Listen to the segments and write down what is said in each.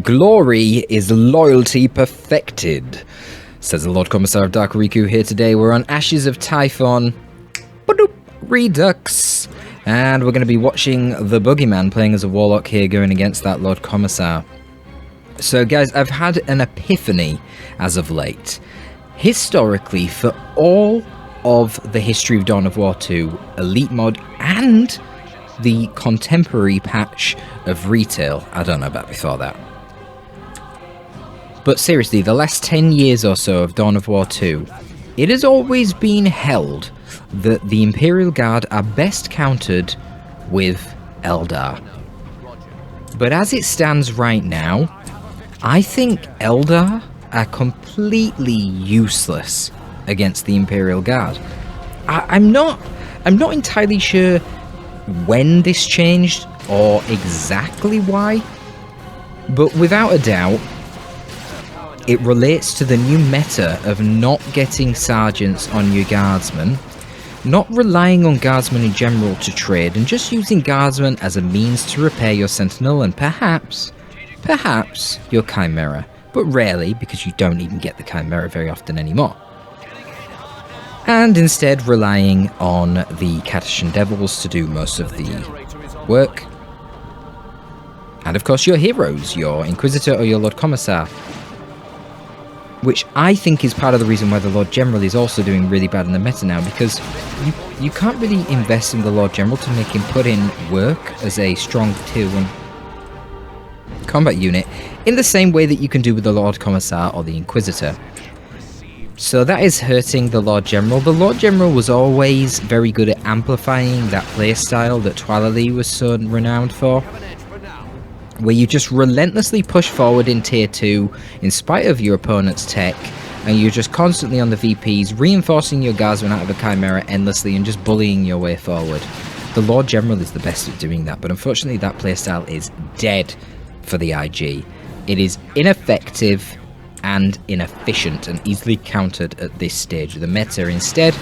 Glory is loyalty perfected, says the Lord Commissar of Dark Riku here today. We're on Ashes of Typhon Redux, and we're going to be watching the Boogyman playing as a warlock here going against that Lord Commissar. So guys, I've had an epiphany as of late. Historically, for all of the history of Dawn of War 2, Elite Mod, and the contemporary patch of Retail, I don't know about before that, but seriously, the last 10 years or so of Dawn of War 2, it has always been held that the Imperial Guard are best countered with Eldar. But as it stands right now, I think Eldar are completely useless against the Imperial Guard. I'm not entirely sure when this changed or exactly why, but without a doubt, it relates to the new meta of not getting sergeants on your guardsmen, not relying on guardsmen in general to trade, and just using guardsmen as a means to repair your sentinel and perhaps your chimera, but rarely, because you don't even get the chimera very often anymore. And instead relying on the Catachan Devils to do most of the work. And of course your heroes, your Inquisitor or your Lord Commissar, which I think is part of the reason why the Lord General is also doing really bad in the meta now, because you can't really invest in the Lord General to make him put in work as a strong tier 1 combat unit in the same way that you can do with the Lord Commissar or the Inquisitor. So that is hurting the Lord General. The Lord General was always very good at amplifying that playstyle that Twalalee was so renowned for, where you just relentlessly push forward in tier 2 in spite of your opponent's tech, and you're just constantly on the VPs, reinforcing your guardsmen out of a chimera endlessly and just bullying your way forward. The Lord General is the best at doing that, but unfortunately that playstyle is dead for the IG. It is ineffective and inefficient and easily countered at this stage of the meta. Instead,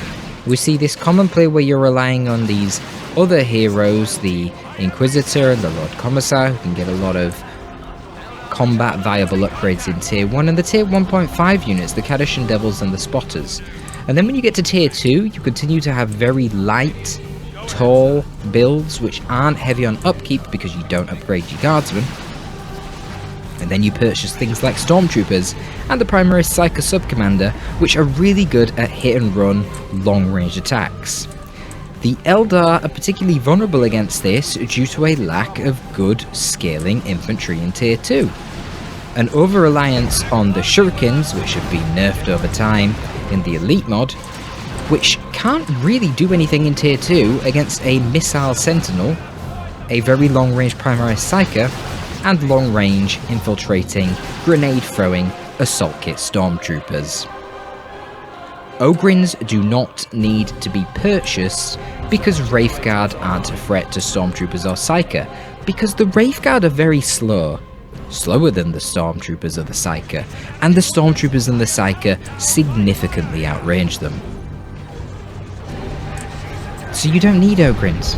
we see this common play where you're relying on these other heroes, the Inquisitor and the Lord Commissar, who can get a lot of combat viable upgrades in tier 1, and the tier 1.5 units, the Catachan Devils and the Spotters. And then when you get to tier 2, you continue to have very light, tall builds which aren't heavy on upkeep because you don't upgrade your guardsmen. And then you purchase things like Stormtroopers and the Primaris Psyker Subcommander, which are really good at hit and run, long range attacks. The Eldar are particularly vulnerable against this due to a lack of good scaling infantry in tier 2. An over-reliance on the Shurikens, which have been nerfed over time in the Elite Mod, which can't really do anything in tier 2 against a Missile Sentinel, a very long range Primaris Psyker, and long-range, infiltrating, grenade-throwing, assault kit Stormtroopers. Ogryns do not need to be purchased because Wraithguard aren't a threat to Stormtroopers or Psyker, because the Wraithguard are very slow, slower than the Stormtroopers or the Psyker, and the Stormtroopers and the Psyker significantly outrange them. So you don't need Ogryns.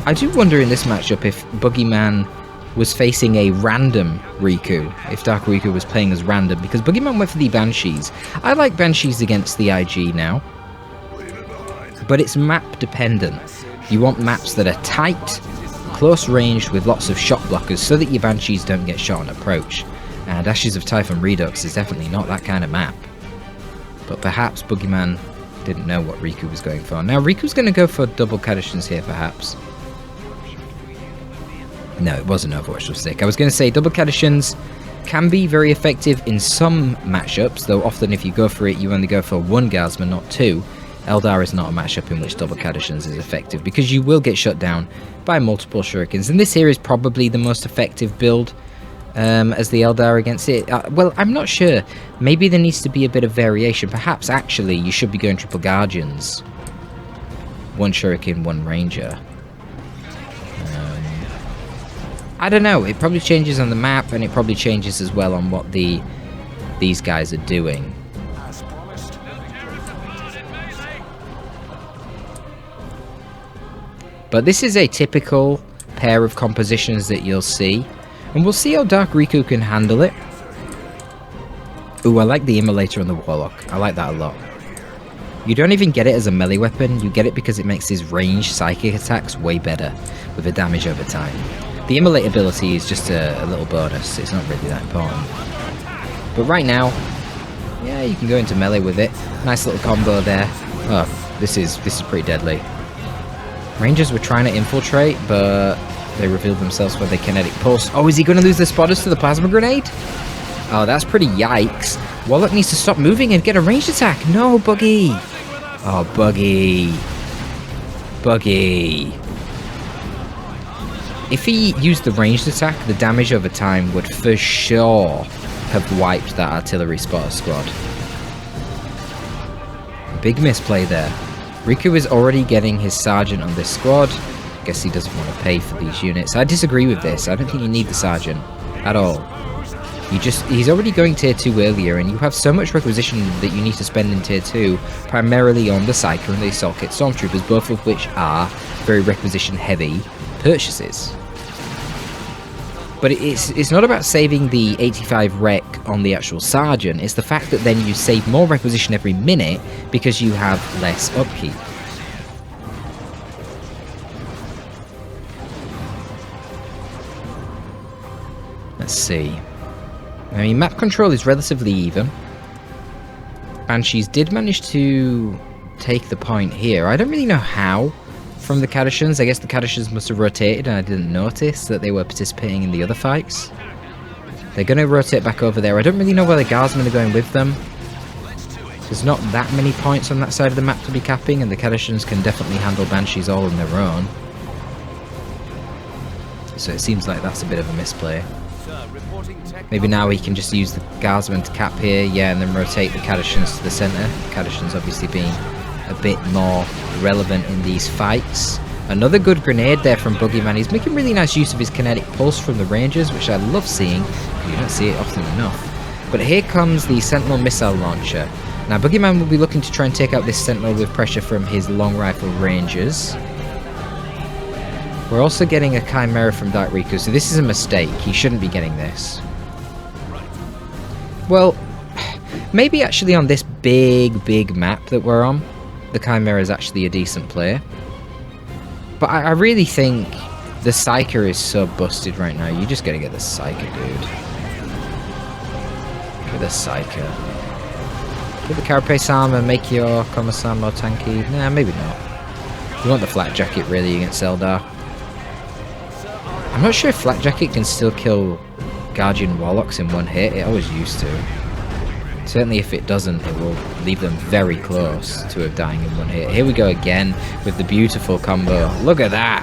I do wonder in this matchup if Boogyman was facing a random Riku, if Dark Riku was playing as random, because Boogyman went for the Banshees. I like Banshees against the IG now, but it's map dependent. You want maps that are tight, close ranged with lots of shot blockers so that your Banshees don't get shot on approach, and Ashes of Typhon Redux is definitely not that kind of map. But perhaps Boogyman didn't know what Riku was going for. Now Riku's going to go for double Catachans here perhaps. No, it wasn't Overwatch stick. I was going to say double Catachans can be very effective in some matchups, though often if you go for it, you only go for one guardsman, not two. Eldar is not a matchup in which double Catachans is effective, because you will get shut down by multiple Shurikens, and this here is probably the most effective build as the Eldar against it. Well, I'm not sure. Maybe there needs to be a bit of variation. Perhaps, actually, you should be going triple Guardians. One Shuriken, one Ranger. I don't know, it probably changes on the map, and it probably changes as well on what these guys are doing. But this is a typical pair of compositions that you'll see. And we'll see how Dark Riku can handle it. Ooh, I like the Immolator on the Warlock. I like that a lot. You don't even get it as a melee weapon, you get it because it makes his ranged psychic attacks way better with the damage over time. The Immolate ability is just a little bonus, it's not really that important. But right now, yeah, you can go into melee with it. Nice little combo there. Oh, this is pretty deadly. Rangers were trying to infiltrate, but they revealed themselves with a kinetic pulse. Oh, is he going to lose the spotters to the plasma grenade? Oh, that's pretty yikes. Warlock needs to stop moving and get a ranged attack. No, Buggy. Oh, Buggy. Buggy. If he used the ranged attack, the damage over time would for sure have wiped that artillery spotter squad. Big misplay there. Riku is already getting his sergeant on this squad. Guess he doesn't want to pay for these units. I disagree with this. I don't think you need the sergeant at all. He's already going tier 2 earlier, and you have so much requisition that you need to spend in tier 2, primarily on the Psyker and the Assault Kit Stormtroopers, both of which are very requisition heavy purchases. But it's not about saving the 85 rec on the actual sergeant, it's the fact that then you save more requisition every minute because you have less upkeep. Let's see. I mean, map control is relatively even. Banshees did manage to take the point here. I don't really know how from the Kadishans. I guess the Kadishans must have rotated and I didn't notice that they were participating in the other fights. They're going to rotate back over there. I don't really know where the Guardsmen are going with them. There's not that many points on that side of the map to be capping, and the Kadishans can definitely handle Banshees all on their own. So it seems like that's a bit of a misplay. Maybe now he can just use the Guardsmen to cap here, yeah, and then rotate the Kadishans to the centre. Kadishans obviously being a bit more relevant in these fights. Another good grenade there from Boogyman. He's making really nice use of his kinetic pulse from the Rangers, which I love seeing. You don't see it often enough. But here comes the Sentinel missile launcher. Now Boogyman will be looking to try and take out this Sentinel with pressure from his long rifle Rangers. We're also getting a Chimera from Dark Riku, so this is a mistake. He shouldn't be getting this. Well, maybe actually on this big map that we're on, the Chimera is actually a decent player. But I really think the Psyker is so busted right now. You just gotta get the Psyker, dude. Get the Psyker. Get the Carapace armor, make your Commissar more tanky. Nah, maybe not. You want the Flak Jacket really against Eldar. I'm not sure if Flak Jacket can still kill Guardian Warlocks in one hit. It always used to. Certainly if it doesn't, it will leave them very close to dying in one hit. Here we go again with the beautiful combo. Look at that!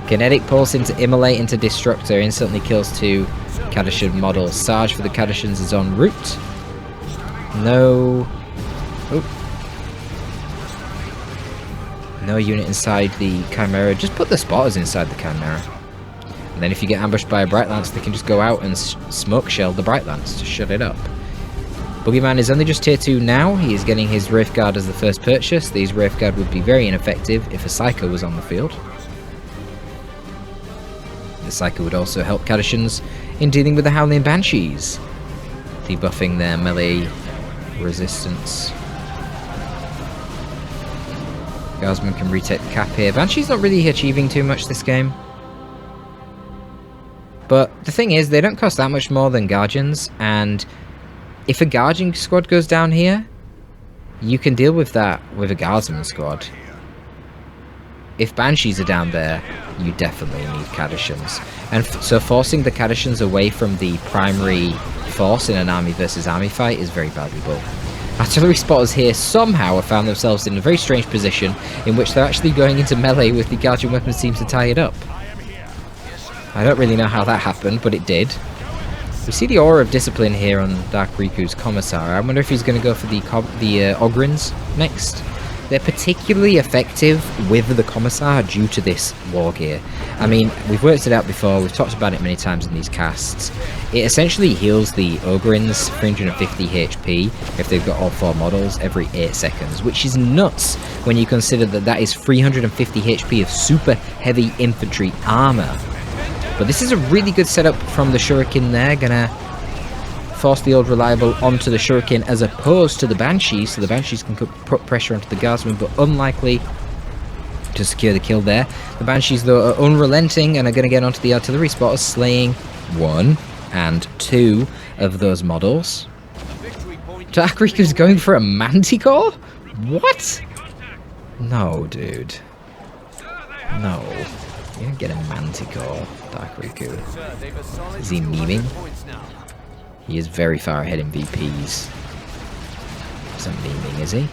Kinetic Pulse into Immolate into Destructor. Instantly kills 2 Kadishan models. Sarge for the Kadishans is en route. No... Oh. No unit inside the Chimera. Just put the spotters inside the Chimera. And then if you get ambushed by a Bright Lance, they can just go out and smoke shell the Bright Lance to shut it up. Boogyman is only just tier 2 now. He is getting his Wraithguard as the first purchase. These Wraithguard would be very ineffective if a Psycho was on the field. The Psycho would also help Kadishans in dealing with the Howling Banshees, debuffing their melee resistance. Guardsman can retake the cap here. Banshee's not really achieving too much this game. But the thing is, they don't cost that much more than Guardians, and if a Guardian squad goes down here, you can deal with that with a Guardsman squad. If Banshees are down there, you definitely need Kadishans. And so forcing the Kadishans away from the primary force in an army versus army fight is very valuable. Artillery spotters here somehow have found themselves in a very strange position in which they're actually going into melee with the Guardian weapons team to tie it up. I don't really know how that happened, but it did. We see the Aura of Discipline here on Dark Riku's Commissar. I wonder if he's going to go for the Ogrins next. they're particularly effective with the Commissar due to this war gear. I mean, we've worked it out before, we've talked about it many times in these casts. It essentially heals the Ogrins 350 HP if they've got all 4 models every 8 seconds, which is nuts when you consider that that is 350 HP of super heavy infantry armor. But this is a really good setup from the Shuriken there, gonna force the old reliable onto the Shuriken as opposed to the Banshees, so the Banshees can put pressure onto the Guardsmen, but unlikely to secure the kill there. The Banshees though are unrelenting and are going to get onto the artillery spotters, slaying 1 and 2 of those models. Dark Riku's going for a Manticore? What? No, dude. No. You don't get a Manticore, Dark Riku. Is he memeing? He is very far ahead in VPs. Isn't memeing, is he?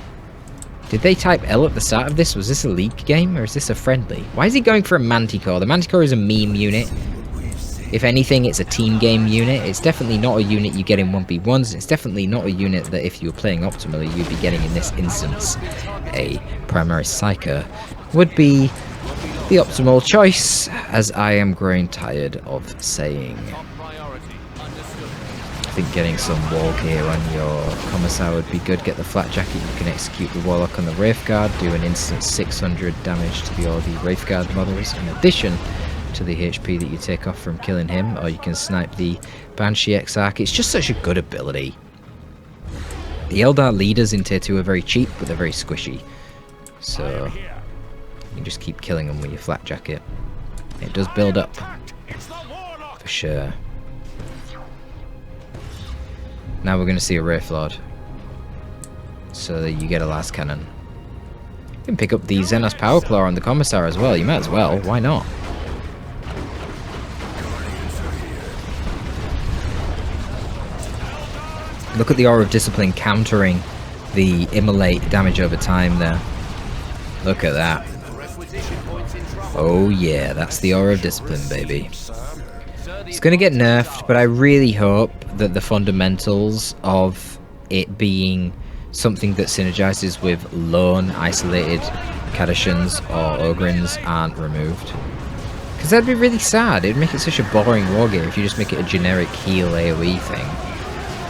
Did they type L at the start of this? Was this a league game or is this a friendly? Why is he going for a Manticore? The Manticore is a meme unit. If anything, it's a team game unit. It's definitely not a unit you get in 1v1s. It's definitely not a unit that if you were playing optimally, you'd be getting in this instance. A primary Psyker would be the optimal choice, as I am growing tired of saying. I think getting some war gear on your Commissar would be good. Get the flat jacket, you can execute the Warlock on the Wraithguard, do an instant 600 damage to all the Wraithguard models in addition to the HP that you take off from killing him, or you can snipe the Banshee Exarch. It's just such a good ability. The Eldar leaders in tier 2 are very cheap, but they're very squishy. So you can just keep killing them with your flat jacket. It does build up, for sure. Now we're going to see a Wraithlord, so that you get a last cannon. You can pick up the Xenos Power Claw on the Commissar as well. You might as well. Why not? Look at the Aura of Discipline countering the Immolate damage over time there. Look at that. Oh yeah, that's the Aura of Discipline, baby. It's going to get nerfed, but I really hope that the fundamentals of it being something that synergizes with lone, isolated Kadashans or Ogrins aren't removed. Because that'd be really sad. It'd make it such a boring wargear if you just make it a generic heal AoE thing.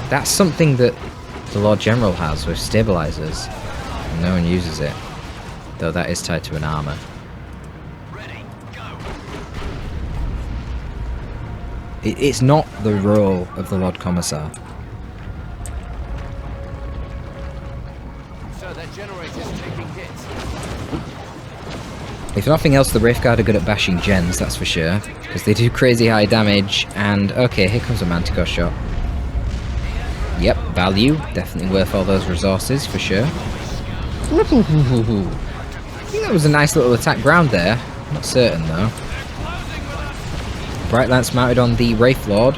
That's something that the Lord General has with stabilizers, and no one uses it. Though that is tied to an armor. It's not the role of the Lord Commissar. So that generator's taking hits. If nothing else, the Wraithguard are good at bashing gens, that's for sure. Because they do crazy high damage, and okay, here comes a Manticore shot. Yep, value. Definitely worth all those resources, for sure. I think that was a nice little attack ground there. Not certain, though. Bright Lance mounted on the Wraithlord.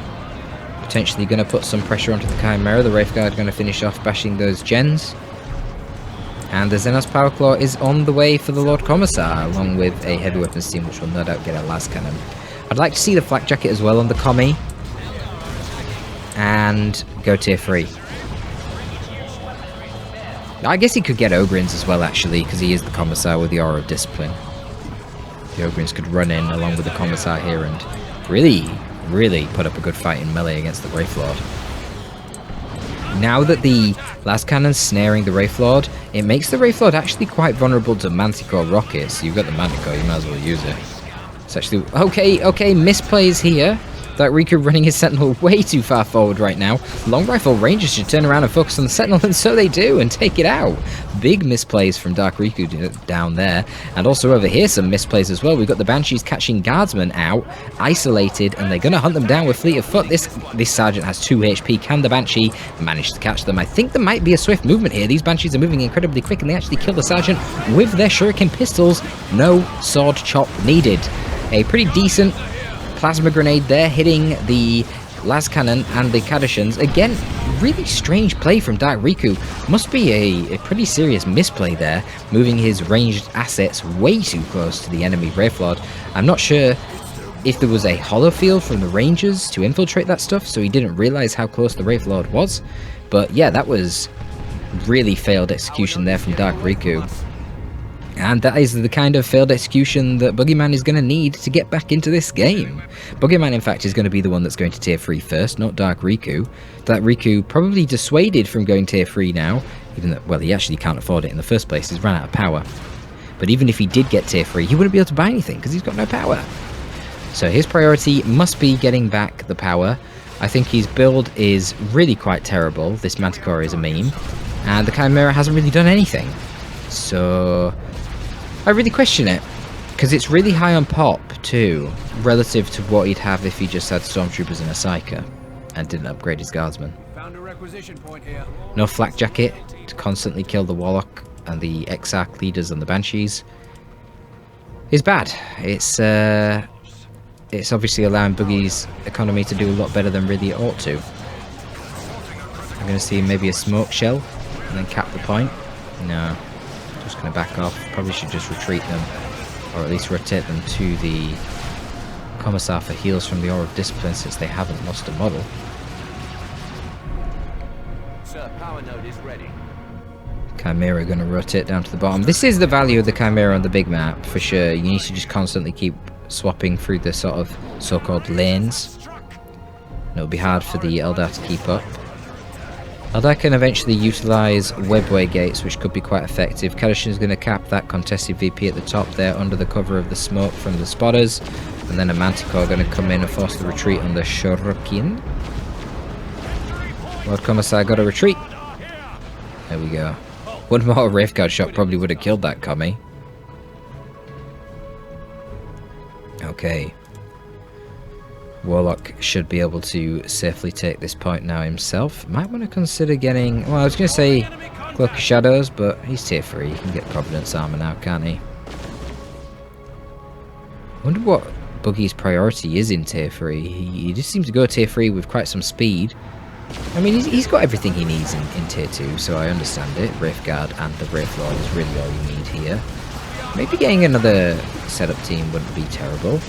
Potentially going to put some pressure onto the Chimera. The Wraithguard going to finish off bashing those gens. And the Xenos Power Claw is on the way for the Lord Commissar, along with a heavy weapons team, which will no doubt get a last cannon. I'd like to see the flak jacket as well on the Commie. And go tier 3. I guess he could get Ogrins as well, actually, because he is the Commissar with the Aura of Discipline. The Ogrins could run in along with the Commissar here and really put up a good fight in melee against the Wraithlord. Now that the last cannon's snaring the Wraithlord, it makes the Wraithlord actually quite vulnerable to Manticore rockets. So you've got the Manticore, you might as well use it. It's actually... Okay, misplays here. That Riku running his Sentinel way too far forward right now. Long Rifle Rangers should turn around and focus on the Sentinel, and so they do, and take it out. Big misplays from Dark Riku down there. And also over here, some misplays as well. We've got the Banshees catching Guardsmen out, isolated, and they're going to hunt them down with Fleet of Foot. This Sergeant has 2 HP. Can the Banshee manage to catch them? I think there might be a swift movement here. These Banshees are moving incredibly quick, and they actually kill the Sergeant with their Shuriken pistols. No sword chop needed. A pretty decent plasma grenade there, hitting the las cannon and the Kadashans. Again, really strange play from Dark Riku. Must be a pretty serious misplay there, moving his ranged assets way too close to the enemy Wraithlord. I'm not sure if there was a hollow field from the Rangers to infiltrate that stuff, so he didn't realize how close the Wraithlord was. But yeah, that was really failed execution there from Dark Riku. And that is the kind of failed execution that Boogyman is going to need to get back into this game. Boogyman, in fact, is going to be the one that's going to tier 3 first, not Dark Riku. That Riku probably dissuaded from going tier 3 now, even though, well, he actually can't afford it in the first place, he's run out of power. But even if he did get tier 3, he wouldn't be able to buy anything, because he's got no power. So his priority must be getting back the power. I think his build is really quite terrible. This Manticore is a meme. And the Chimera hasn't really done anything. So I really question it, because it's really high on pop too, relative to what he'd have if he just had Stormtroopers and a Psyker, and didn't upgrade his Guardsman. Found a requisition point here. No Flak Jacket to constantly kill the Warlock and the Exarch leaders and the Banshees is bad. It's obviously allowing Boogie's economy to do a lot better than really it ought to. I'm going to see maybe a smoke shell and then cap the point. No. Just going to back off. Probably should just retreat them, or at least rotate them to the Commissar for heals from the Aura of Discipline, since they haven't lost a model. Sir, power node is ready. Chimera going to rotate down to the bottom. This is the value of the Chimera on the big map, for sure. You need to just constantly keep swapping through the sort of so-called lanes. And it'll be hard for the Eldar to keep up. Eldar can eventually utilise webway gates, which could be quite effective. Kadashin is going to cap that contested VP at the top there under the cover of the smoke from the spotters. And then a Manticore going to come in and force the retreat on the Shuriken. Lord Commissar got a retreat. There we go. One more Wraithguard shot probably would have killed that commie. Okay. Warlock should be able to safely take this point now himself. Might want to consider getting... Well, I was going to say Cloak of Shadows, but he's tier 3. He can get Providence Armor now, can't he? I wonder what Boogie's priority is in tier 3. He just seems to go tier 3 with quite some speed. I mean, he's got everything he needs in tier 2, so I understand it. Wraithguard and the Wraith Lord is really all you need here. Maybe getting another setup team wouldn't be terrible.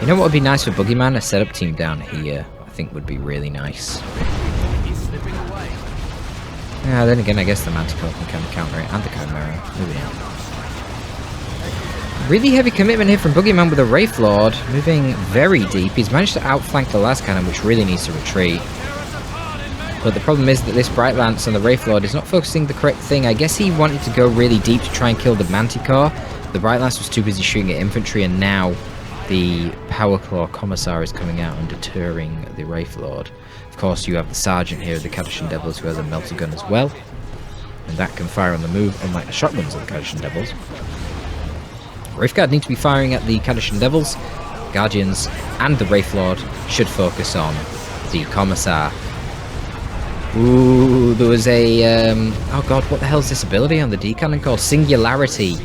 You know what would be nice for Boogyman? A setup team down here, I think, would be really nice. Yeah, then again, I guess the Manticore can kind of counter it, and the Chimera. Maybe not. Really heavy commitment here from Boogyman with a Wraith Lord, moving very deep. He's managed to outflank the last cannon, which really needs to retreat. But the problem is that this Bright Lance on the Wraith Lord is not focusing the correct thing. I guess he wanted to go really deep to try and kill the Manticore. The Bright Lance was too busy shooting at infantry, and now the Power Claw Commissar is coming out and deterring the Wraith Lord. Of course, you have the Sergeant here of the Kadashin Devils, who has a melter gun as well. And that can fire on the move, unlike the shotguns of the Kadashin Devils. Wraithguard need to be firing at the Kadashin Devils. Guardians and the Wraith Lord should focus on the Commissar. Ooh, there was a, oh god, what the hell is this ability on the D-Cannon called? Singularity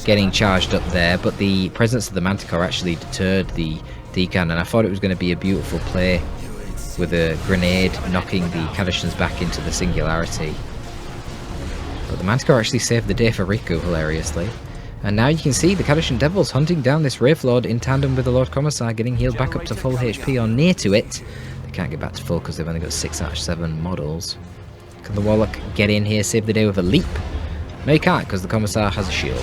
getting charged up there, but the presence of the Manticore actually deterred the D-Cannon. I thought it was going to be a beautiful play with a grenade knocking the Kadashins back into the Singularity. But the Manticore actually saved the day for Riku, hilariously. And now you can see the Kadashin Devils hunting down this Wraith Lord in tandem with the Lord Commissar, getting healed back up to full HP or near to it. Can't get back to full because they've only got 6 out of 7 models. Can the Warlock get in here, save the day with a leap? No, he can't, because the Commissar has a shield.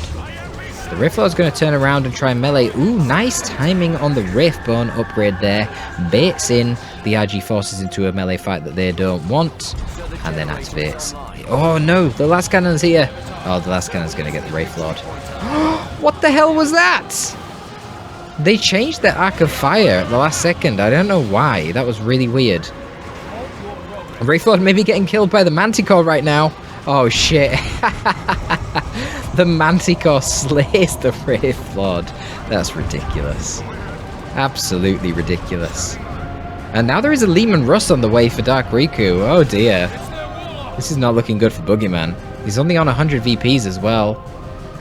The Wraith Lord's going to turn around and try and melee. Ooh, nice timing on the Wraithbone upgrade there. Baits in the IG forces into a melee fight that they don't want, and then activates. Oh no, the last cannon's here. Oh, the last cannon's going to get the Wraith Lord. What the hell was that? They changed their arc of fire at the last second. I don't know why. That was really weird. Wraith Lord may be getting killed by the Manticore right now. Oh shit. The Manticore slays the Wraith Lord. That's ridiculous. Absolutely ridiculous. And now there is a Lehman Russ on the way for Dark Riku. Oh dear. This is not looking good for Boogyman. He's only on 100 VPs as well.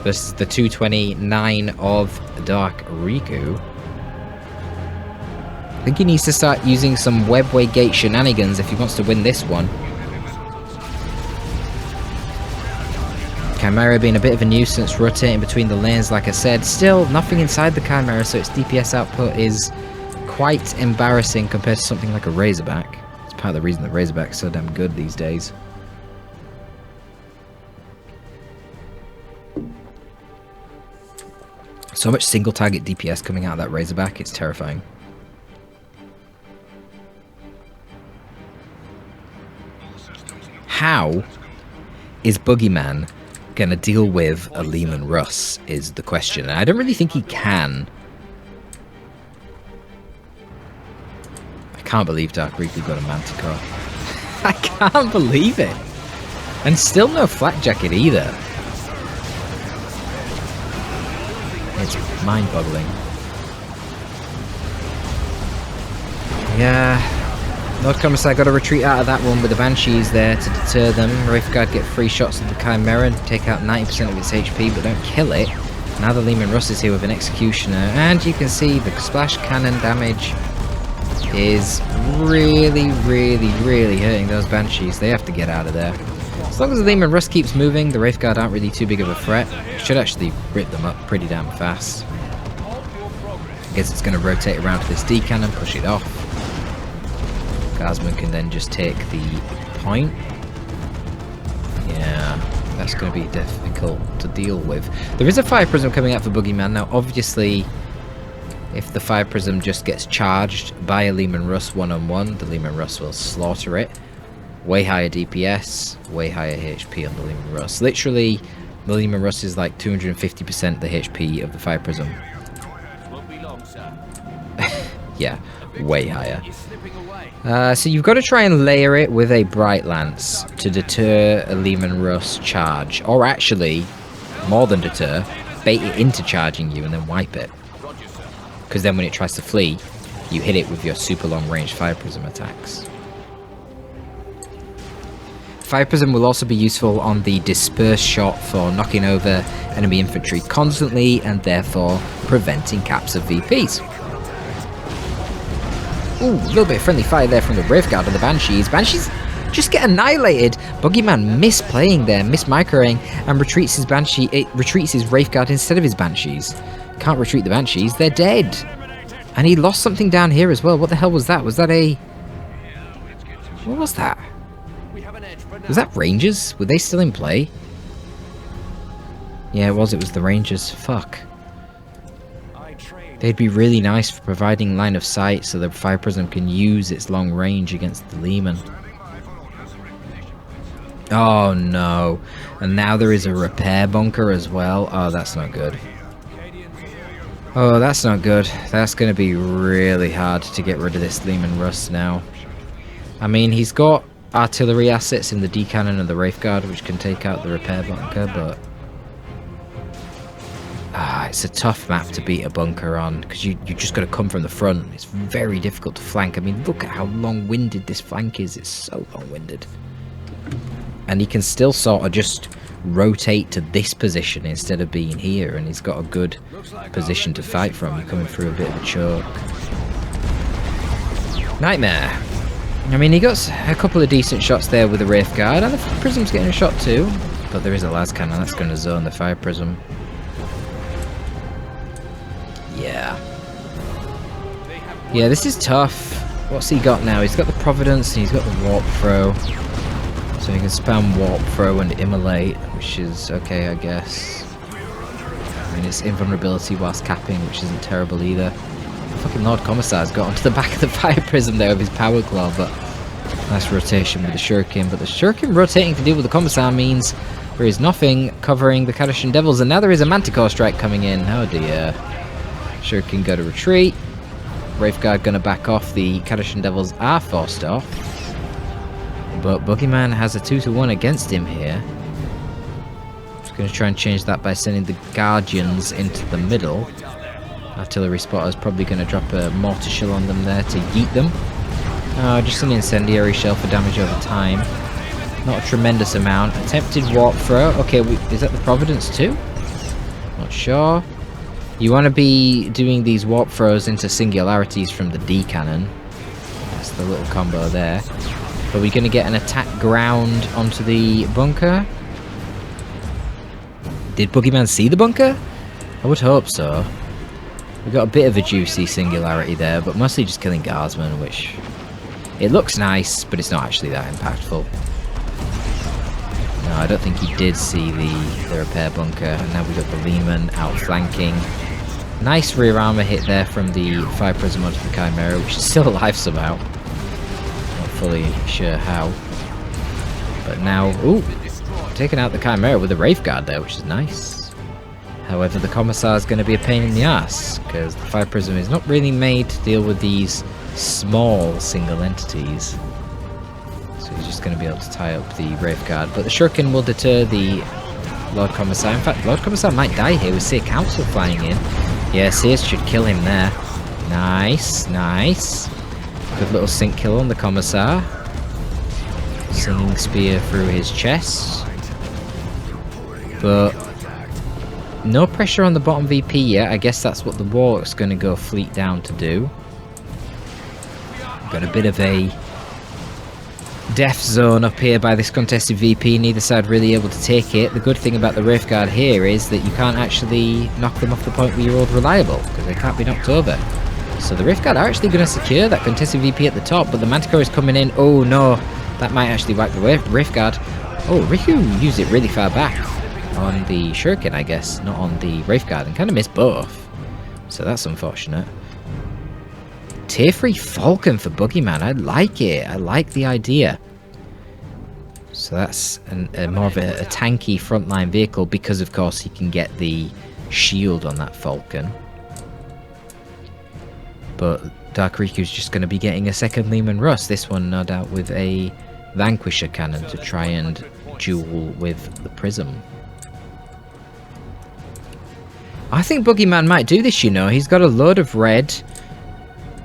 Versus the 229 of Dark Riku. I think he needs to start using some webway gate shenanigans if he wants to win this one. Chimera being a bit of a nuisance, rotating between the lanes like I said. Still, nothing inside the Chimera, so its DPS output is quite embarrassing compared to something like a Razorback. It's part of the reason that Razorback's so damn good these days. So much single target DPS coming out of that Razorback, it's terrifying. How is Boogyman gonna deal with a Lehman Russ is the question. And I don't really think he can. I can't believe Dark Riku got a Manticore. I can't believe it. And still no flak jacket either. It's mind-boggling. Yeah. Lord Commissar got to retreat out of that one with the Banshees there to deter them. Wraithguard get 3 shots of the Chimera, take out 90% of its HP, but don't kill it. Now the Lehman Russ is here with an Executioner, and you can see the splash cannon damage is really, really, really hurting those Banshees. They have to get out of there. As long as the Lehman Russ keeps moving, the Wraithguard aren't really too big of a threat. It should actually rip them up pretty damn fast. I guess it's going to rotate around to this D cannon, push it off. Guardsman can then just take the point. Yeah, that's going to be difficult to deal with. There is a Fire Prism coming out for Boogyman. Now, obviously, if the Fire Prism just gets charged by a Lehman Russ one-on-one, the Lehman Russ will slaughter it. Way higher DPS, way higher HP on the Lehman Russ. Literally, the Lehman Russ is like 250% the HP of the Fire Prism. Won't be long, sir. Yeah, way higher. So you've got to try and layer it with a Bright Lance to deter a Lehman Russ charge. Or actually, more than deter, bait it into charging you and then wipe it. Because then when it tries to flee, you hit it with your super long range Fire Prism attacks. Fire Prism will also be useful on the disperse shot for knocking over enemy infantry constantly and therefore preventing caps of VPs. Ooh, a little bit of friendly fire there from the Wraithguard and the Banshees. Banshees just get annihilated. Boogyman misplaying there, mismicroing, and retreats his Banshee. It retreats his Wraithguard instead of his Banshees. Can't retreat the Banshees, they're dead. And he lost something down here as well. What the hell was that? Was that a... What was that? Was that Rangers? Were they still in play? Yeah, it was. It was the Rangers. Fuck. They'd be really nice for providing line of sight so the Fire Prism can use its long range against the Lehman. Oh no. And now there is a repair bunker as well. Oh, that's not good. Oh, that's not good. That's going to be really hard to get rid of this Lehman Russ now. I mean, he's got artillery assets in the D cannon and the Wraithguard, which can take out the repair bunker, but it's a tough map to beat a bunker on because you just got to come from the front. It's very difficult to flank. I mean, look at how long-winded this flank is. It's so long-winded, and he can still sort of just rotate to this position instead of being here, and he's got a good position to fight from. You're coming through a bit of a choke. Nightmare. I mean, he got a couple of decent shots there with the Wraithguard, and the Prism's getting a shot too. But there is a las cannon that's going to zone the Fire Prism. Yeah. Yeah, this is tough. What's he got now? He's got the Providence and he's got the Warp Throw. So he can spam Warp Throw and Immolate, which is okay, I guess. I mean, it's invulnerability whilst capping, which isn't terrible either. Fucking Lord Commissar's got onto the back of the Fire Prism there with his Power Claw, but nice rotation with the Shuriken. But the Shuriken rotating to deal with the Commissar means there is nothing covering the Kadashan Devils, and now there is a Manticore strike coming in. Oh dear. Shuriken go to retreat. Wraithguard gonna back off. The Kadashan Devils are forced off. But Boogyman has a 2-to-1 against him here. Just gonna try and change that by sending the Guardians into the middle. Artillery Spotter's probably going to drop a mortar shell on them there to yeet them. Oh, just an incendiary shell for damage over time. Not a tremendous amount. Attempted Warp Throw. Okay, is that the Providence too? Not sure. You want to be doing these Warp Throws into singularities from the D cannon. That's the little combo there. Are we going to get an attack ground onto the bunker? Did Boogyman see the bunker? I would hope so. We got a bit of a juicy singularity there, but mostly just killing Guardsmen, which it looks nice, but it's not actually that impactful. No, I don't think he did see the repair bunker, and now we've got the Lehman outflanking. Nice rear armor hit there from the Fire Prism onto the Chimera, which is still alive somehow. Not fully sure how. But now, ooh, taking out the Chimera with a Wraith Guard there, which is nice. However, the Commissar is going to be a pain in the ass, because the Fire Prism is not really made to deal with these small single entities. So he's just going to be able to tie up the Wraith Guard. But the Shuriken will deter the Lord Commissar. In fact, Lord Commissar might die here with Seer Council flying in. Yeah, Seers should kill him there. Nice, nice. Good little sync kill on the Commissar. Singing Spear through his chest. But no pressure on the bottom VP yet. I guess that's what the Warlock's going to go fleet down to do. Got a bit of a death zone up here by this contested VP. Neither side really able to take it. The good thing about the Wraith Guard here is that you can't actually knock them off the point where you're all reliable, because they can't be knocked over. So the Wraith Guard are actually going to secure that contested VP at the top, but the Manticore is coming in. Oh no, that might actually wipe the Wraith Guard. Oh, Riku used it really far back on the Shuriken, I guess, not on the Wraith Guard, and kind of missed both. So that's unfortunate. Tier 3 Falcon for Boogyman. I like it. I like the idea. So that's more of a tanky frontline vehicle, because of course he can get the shield on that Falcon. But Dark Riku's just going to be getting a second Lehman Russ. This one, no doubt, with a Vanquisher cannon to try and duel with the Prism. I think Boogyman might do this, you know. He's got a load of red.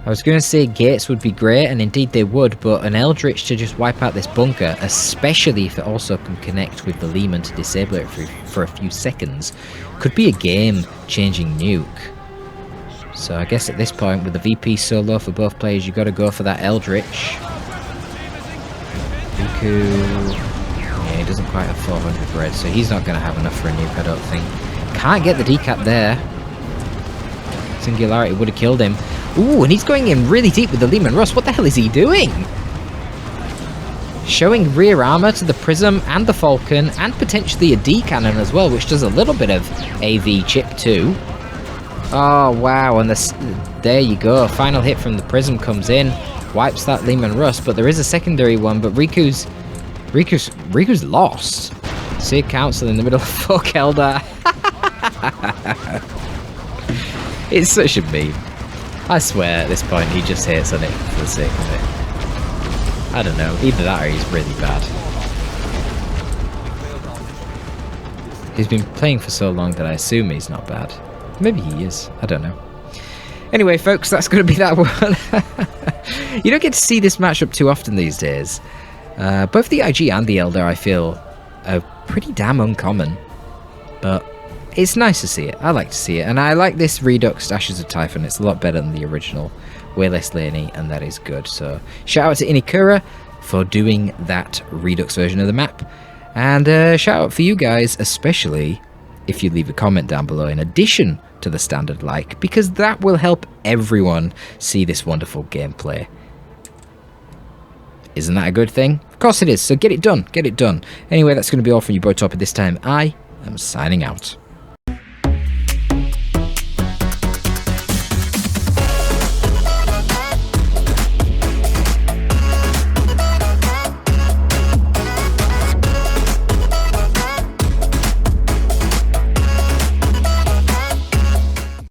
I was going to say gates would be great, and indeed they would, but an Eldritch to just wipe out this bunker, especially if it also can connect with the Lehman to disable it for a few seconds, could be a game-changing nuke. So I guess at this point, with the VP so low for both players, you've got to go for that Eldritch. Riku... yeah, he doesn't quite have 400 red, so he's not going to have enough for a nuke, I don't think. Can't get the decap there. Singularity would have killed him. Ooh, and he's going in really deep with the Lehman Russ. What the hell is he doing? Showing rear armor to the Prism and the Falcon, and potentially a D cannon as well, which does a little bit of AV chip too. Oh wow, and there you go. Final hit from the Prism comes in, wipes that Lehman Russ, but there is a secondary one, but Riku's lost. Seer Council in the middle of fuck Eldar. It's such a meme. I swear at this point he just hits on it for the sake of it. I don't know, either that or he's really bad. He's been playing for so long that I assume he's not bad. Maybe he is, I don't know. Anyway folks, that's going to be that one. You don't get to see this matchup too often these days. Both the IG and the Eldar, I feel, are pretty damn uncommon. But it's nice to see it. I like to see it. And I like this Reduxed Ashes of Typhon. It's a lot better than the original. Way less laney, and that is good. So shout out to Inikura for doing that Redux version of the map. And shout out for you guys, especially if you leave a comment down below in addition to the standard like, because that will help everyone see this wonderful gameplay. Isn't that a good thing? Of course it is. So get it done. Get it done. Anyway, that's going to be all from you, boy Torpid, this time. I am signing out.